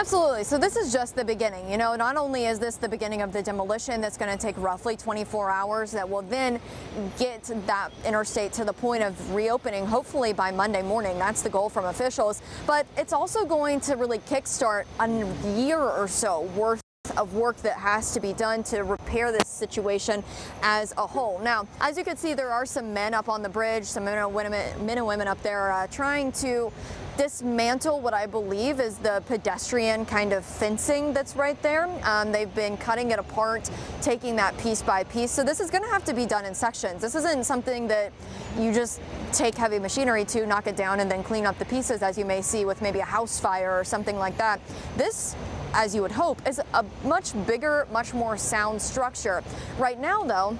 Absolutely. So this is just the beginning. You know, not only is this the beginning of the demolition that's going to take roughly 24 hours that will then get that interstate to the point of reopening, hopefully by Monday morning. That's the goal from officials. But it's also going to really kickstart a year or so worth of work that has to be done to repair this situation as a whole. Now, as you can see, there are some men up on the bridge, some men and women up there trying to dismantle what I believe is the pedestrian kind of fencing that's right there. They've been cutting it apart, taking that piece by piece. So this is going to have to be done in sections. This isn't something that you just take heavy machinery to, knock it down, and then clean up the pieces, as you may see with maybe a house fire or something like that. This, as you would hope, is a much bigger, much more sound structure. Right now, though,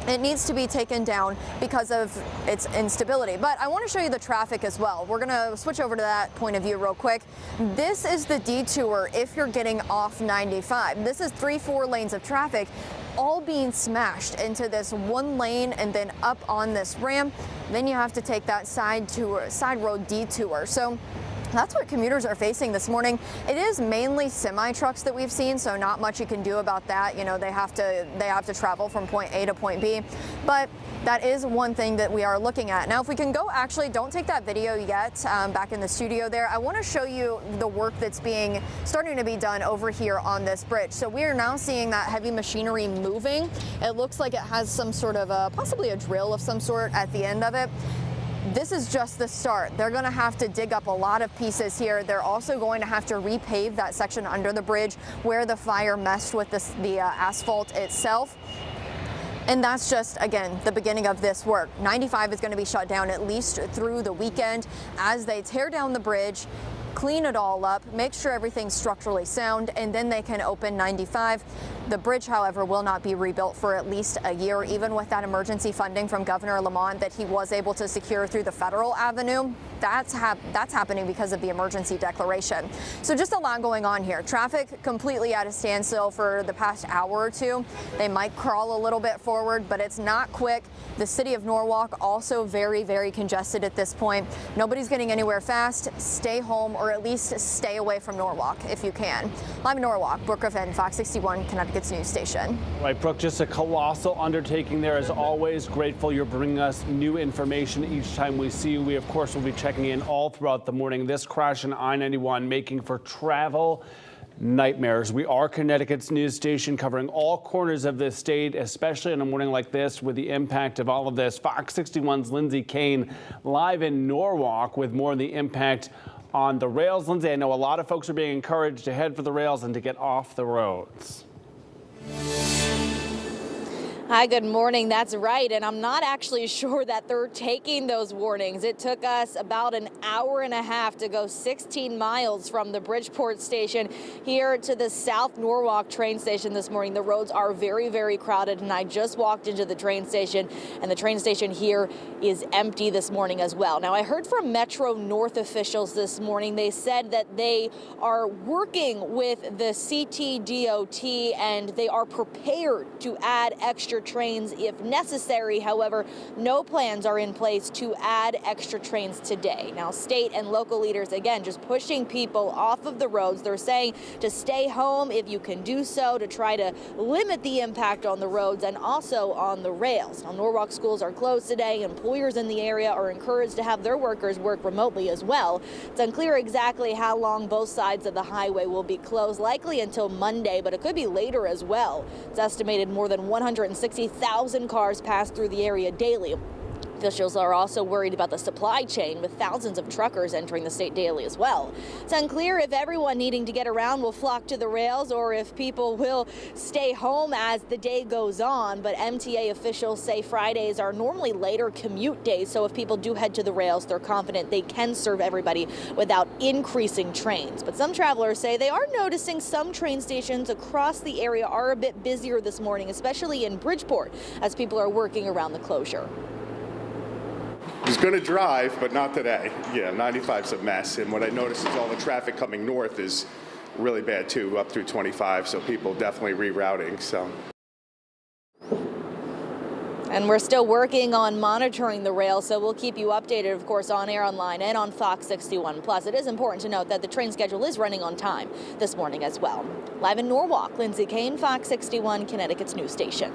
it needs to be taken down because of its instability. But I want to show you the traffic as well. We're going to switch over to that point of view real quick. This is the detour if you're getting off 95. This is 3-4 lanes of traffic all being smashed into this one lane and then up on this ramp. Then you have to take that side road detour. So that's what commuters are facing this morning. It is mainly semi trucks that we've seen, so not much you can do about that. You know, they have to travel from point A to point B, but that is one thing that we are looking at. Now, if we can go, actually, don't take that video yet back in the studio there. I want to show you the work that's starting to be done over here on this bridge. So we are now seeing that heavy machinery moving. It looks like it has some sort of possibly a drill of some sort at the end of it. This is just the start. They're going to have to dig up a lot of pieces here. They're also going to have to repave that section under the bridge where the fire messed with the asphalt itself. And that's just, again, the beginning of this work. 95 is going to be shut down at least through the weekend as they tear down the bridge, clean it all up, make sure everything's structurally sound, and then they can open 95. The bridge, however, will not be rebuilt for at least a year, even with that emergency funding from Governor Lamont that he was able to secure through the federal avenue. That's happening because of the emergency declaration. So just a lot going on here. Traffic completely at a standstill for the past hour or two. They might crawl a little bit forward, but it's not quick. The city of Norwalk also very, very congested at this point. Nobody's getting anywhere fast. Stay home, or at least stay away from Norwalk if you can. Live in Norwalk, Brooke Griffin, Fox 61, Connecticut's news station. Right, Brooke, just a colossal undertaking there. As always, grateful you're bringing us new information each time we see you. We, of course, will be checking in all throughout the morning. This crash in I-95 making for travel nightmares. We are Connecticut's news station covering all corners of this state, especially on a morning like this with the impact of all of this. Fox 61's Lindsay Kane live in Norwalk with more on the impact on the rails. Lindsay, I know a lot of folks are being encouraged to head for the rails and to get off the roads. Hi, good morning. That's right. And I'm not actually sure that they're taking those warnings. It took us about an hour and a half to go 16 miles from the Bridgeport station here to the South Norwalk train station this morning. The roads are very, very crowded, and I just walked into the train station, and the train station here is empty this morning as well. Now, I heard from Metro North officials this morning. They said that they are working with the CTDOT and they are prepared to add extra trains if necessary. However, no plans are in place to add extra trains today. Now, state and local leaders, again, just pushing people off of the roads. They're saying to stay home if you can do so, to try to limit the impact on the roads and also on the rails. Now, Norwalk schools are closed today. Employers in the area are encouraged to have their workers work remotely as well. It's unclear exactly how long both sides of the highway will be closed, likely until Monday, but it could be later as well. It's estimated more than 160,000 cars pass through the area daily. Officials are also worried about the supply chain, with thousands of truckers entering the state daily as well. It's unclear if everyone needing to get around will flock to the rails or if people will stay home as the day goes on. But MTA officials say Fridays are normally later commute days, so if people do head to the rails, they're confident they can serve everybody without increasing trains. But some travelers say they are noticing some train stations across the area are a bit busier this morning, especially in Bridgeport, as people are working around the closure. I was going to drive, but not today. Yeah, 95's a mess. And what I noticed is all the traffic coming north is really bad too, up through 25. So people definitely rerouting. So. And we're still working on monitoring the rail, so we'll keep you updated, of course, on Air Online and on Fox 61 Plus. It is important to note that the train schedule is running on time this morning as well. Live in Norwalk, Lindsay Kane, Fox 61, Connecticut's news station.